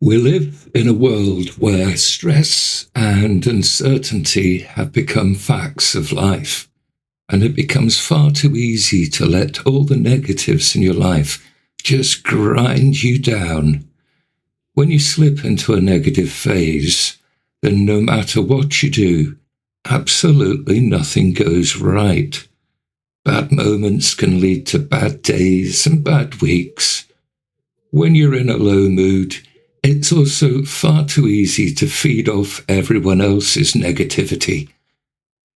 We live in a world where stress and uncertainty have become facts of life, and it becomes far too easy to let all the negatives in your life just grind you down. When you slip into a negative phase, then no matter what you do, absolutely nothing goes right. Bad moments can lead to bad days and bad weeks. When you're in a low mood, it's also far too easy to feed off everyone else's negativity.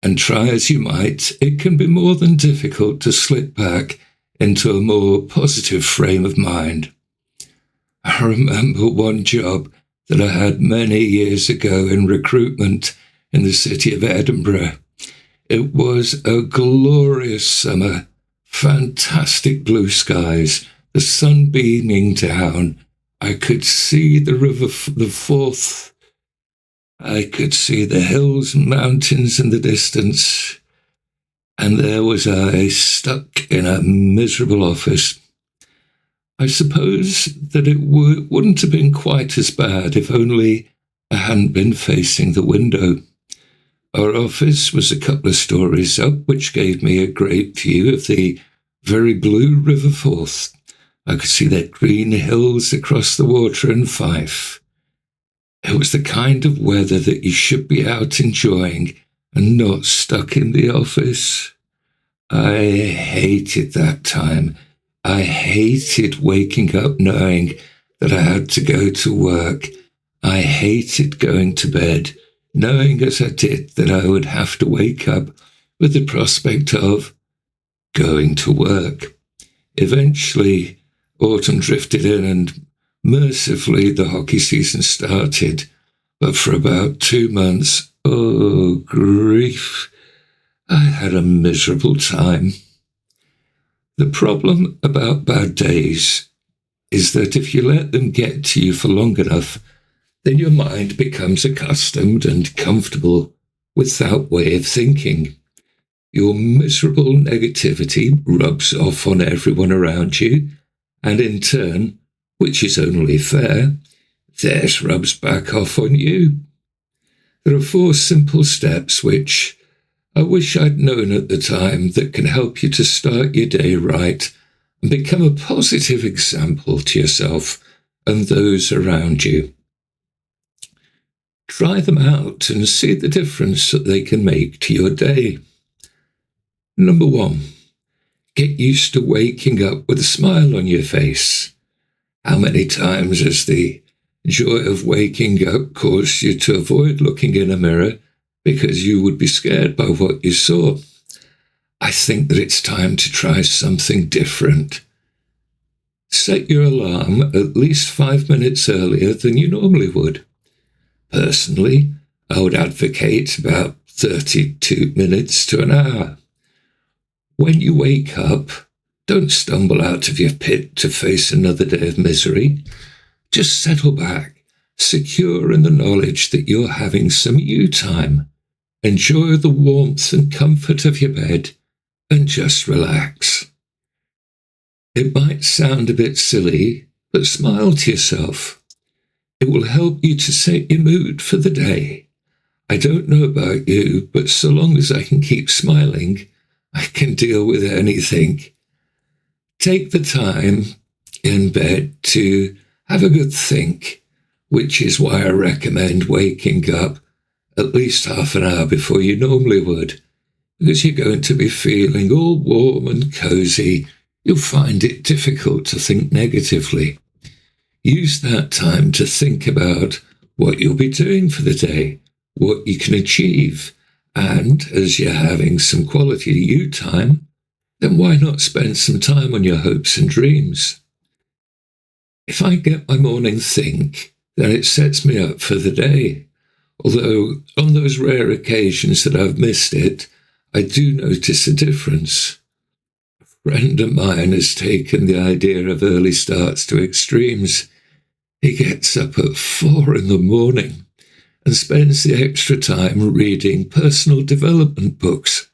And try as you might, it can be more than difficult to slip back into a more positive frame of mind. I remember one job that I had many years ago in recruitment in the city of Edinburgh. It was a glorious summer, fantastic blue skies, the sun beaming down. I could see the river, the Forth. I could see the hills and mountains in the distance. And there was I stuck in a miserable office. I suppose that it wouldn't have been quite as bad if only I hadn't been facing the window. Our office was a couple of stories up, which gave me a great view of the very blue River Forth. I could see the green hills across the water in Fife. It was the kind of weather that you should be out enjoying and not stuck in the office. I hated that time. I hated waking up knowing that I had to go to work. I hated going to bed, knowing as I did that I would have to wake up with the prospect of going to work. Eventually, autumn drifted in and mercifully the hockey season started. But for about 2 months, oh grief, I had a miserable time. The problem about bad days is that if you let them get to you for long enough, then your mind becomes accustomed and comfortable with that way of thinking. Your miserable negativity rubs off on everyone around you, and in turn, which is only fair, theirs rubs back off on you. There are 4 simple steps which I wish I'd known at the time that can help you to start your day right and become a positive example to yourself and those around you. Try them out and see the difference that they can make to your day. Number 1, get used to waking up with a smile on your face. How many times has the joy of waking up caused you to avoid looking in a mirror because you would be scared by what you saw? I think that it's time to try something different. Set your alarm at least 5 minutes earlier than you normally would. Personally, I would advocate about 32 minutes to an hour. When you wake up, don't stumble out of your pit to face another day of misery. Just settle back, secure in the knowledge that you're having some you time. Enjoy the warmth and comfort of your bed and just relax. It might sound a bit silly, but smile to yourself. It will help you to set your mood for the day. I don't know about you, but so long as I can keep smiling, I can deal with anything. Take the time in bed to have a good think, which is why I recommend waking up at least half an hour before you normally would, because you're going to be feeling all warm and cozy. You'll find it difficult to think negatively. Use that time to think about what you'll be doing for the day, what you can achieve, and as you're having some quality you time, then why not spend some time on your hopes and dreams? If I get my morning think, then it sets me up for the day. Although on those rare occasions that I've missed it, I do notice a difference. A friend of mine has taken the idea of early starts to extremes. He gets up at 4 in the morning and spends the extra time reading personal development books.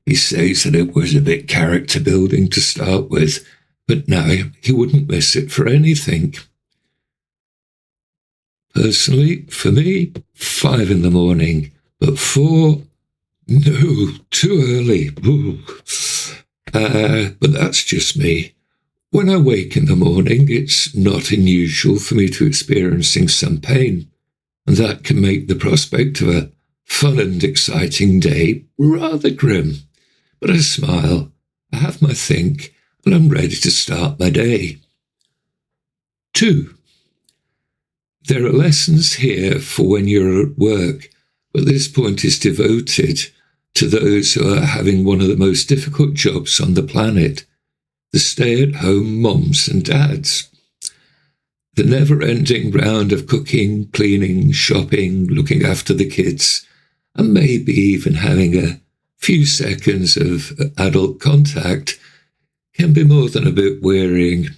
He says that it was a bit character building to start with, but now he wouldn't miss it for anything. Personally, for me, 5 in the morning, but 4, no, too early. But that's just me. When I wake in the morning, it's not unusual for me to experiencing some pain, and that can make the prospect of a fun and exciting day rather grim. But I smile, I have my think, and I'm ready to start my day. 2. There are lessons here for when you're at work, but this point is devoted to those who are having one of the most difficult jobs on the planet, the stay-at-home moms and dads. The never-ending round of cooking, cleaning, shopping, looking after the kids, and maybe even having a few seconds of adult contact can be more than a bit wearying.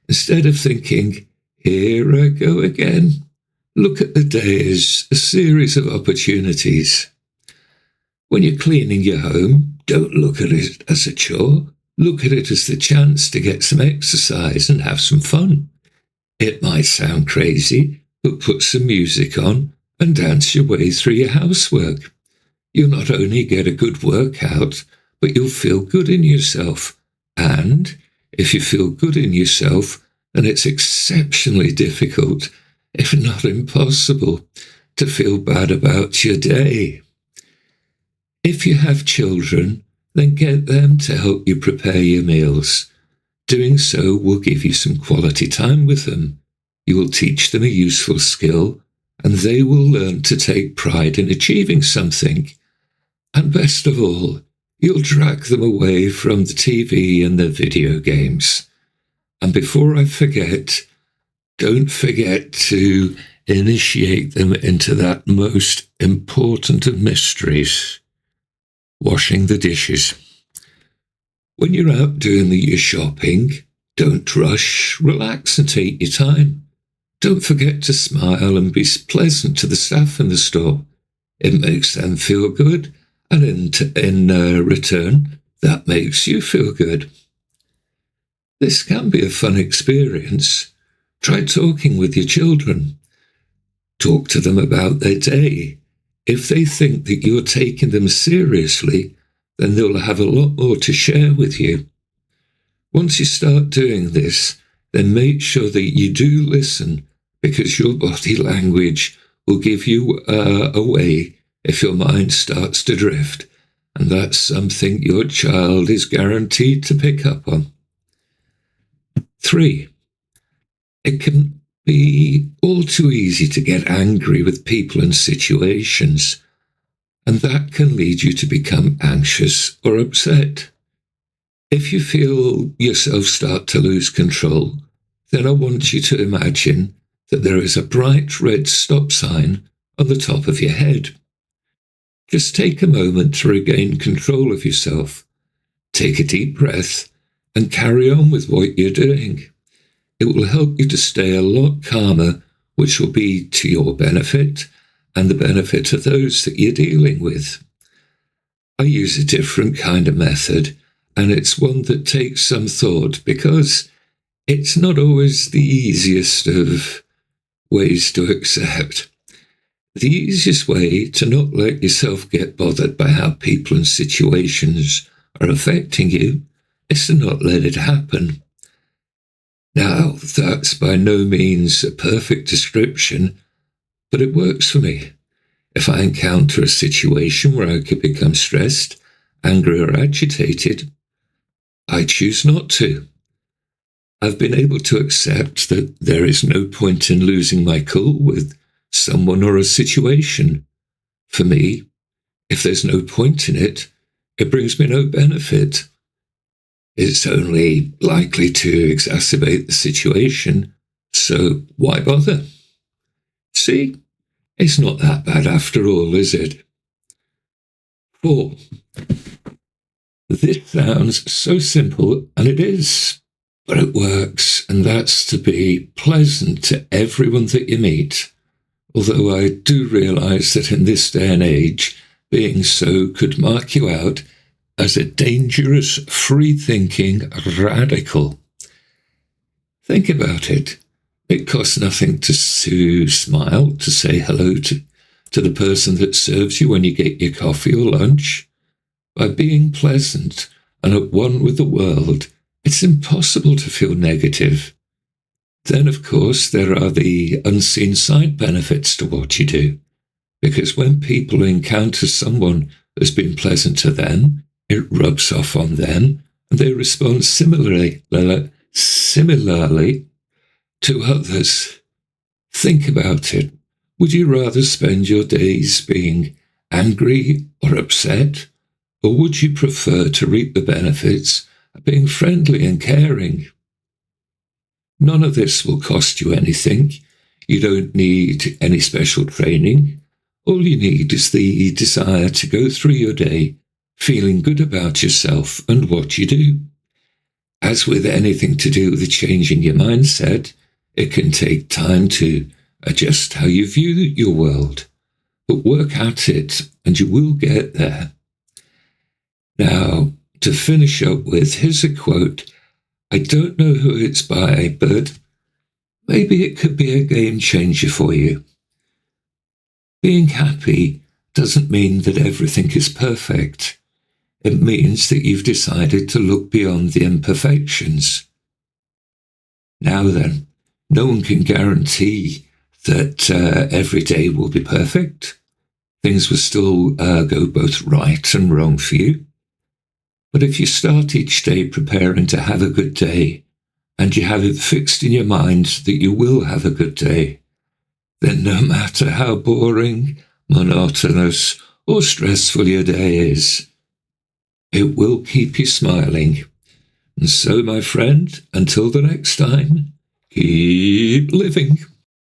Instead of thinking, here I go again, look at the day as a series of opportunities. When you're cleaning your home, don't look at it as a chore. Look at it as the chance to get some exercise and have some fun. It might sound crazy, but put some music on and dance your way through your housework. You'll not only get a good workout, but you'll feel good in yourself. And if you feel good in yourself, then it's exceptionally difficult, if not impossible, to feel bad about your day. If you have children, then get them to help you prepare your meals. Doing so will give you some quality time with them. You will teach them a useful skill, and they will learn to take pride in achieving something. And best of all, you'll drag them away from the TV and the video games. And before I forget, don't forget to initiate them into that most important of mysteries, washing the dishes. When you're out doing your shopping, don't rush, relax and take your time. Don't forget to smile and be pleasant to the staff in the store. It makes them feel good, and in return, that makes you feel good. This can be a fun experience. Try talking with your children. Talk to them about their day. If they think that you're taking them seriously, then they'll have a lot more to share with you. Once you start doing this, then make sure that you do listen, because your body language will give you away if your mind starts to drift, and that's something your child is guaranteed to pick up on. 3. It can be all too easy to get angry with people and situations, and that can lead you to become anxious or upset. If you feel yourself start to lose control, then I want you to imagine that there is a bright red stop sign on the top of your head. Just take a moment to regain control of yourself. Take a deep breath and carry on with what you're doing. It will help you to stay a lot calmer, which will be to your benefit and the benefit of those that you're dealing with. I use a different kind of method, and it's one that takes some thought, because it's not always the easiest of ways to accept. The easiest way to not let yourself get bothered by how people and situations are affecting you is to not let it happen. Now, that's by no means a perfect description, but it works for me. If I encounter a situation where I could become stressed, angry, or agitated, I choose not to. I've been able to accept that there is no point in losing my cool with someone or a situation. For me, if there's no point in it, it brings me no benefit. It's only likely to exacerbate the situation, so why bother? See, it's not that bad after all, is it? 4. This sounds so simple, and it is, but it works, and that's to be pleasant to everyone that you meet. Although I do realise that in this day and age, being so could mark you out as a dangerous, free-thinking radical. Think about it. It costs nothing to smile, to say hello to the person that serves you when you get your coffee or lunch. By being pleasant and at one with the world, it's impossible to feel negative. Then, of course, there are the unseen side benefits to what you do. Because when people encounter someone who's been pleasant to them, it rubs off on them, and they respond similarly to others. Think about it. Would you rather spend your days being angry or upset? Or would you prefer to reap the benefits of being friendly and caring? None of this will cost you anything. You don't need any special training. All you need is the desire to go through your day feeling good about yourself and what you do. As with anything to do with changing your mindset, it can take time to adjust how you view your world. But work at it and you will get there. Now, to finish up with, here's a quote. I don't know who it's by, but maybe it could be a game changer for you. Being happy doesn't mean that everything is perfect. It means that you've decided to look beyond the imperfections. Now then, no one can guarantee that every day will be perfect. Things will still go both right and wrong for you. But if you start each day preparing to have a good day, and you have it fixed in your mind that you will have a good day, then no matter how boring, monotonous, or stressful your day is, it will keep you smiling. And so, my friend, until the next time, keep living.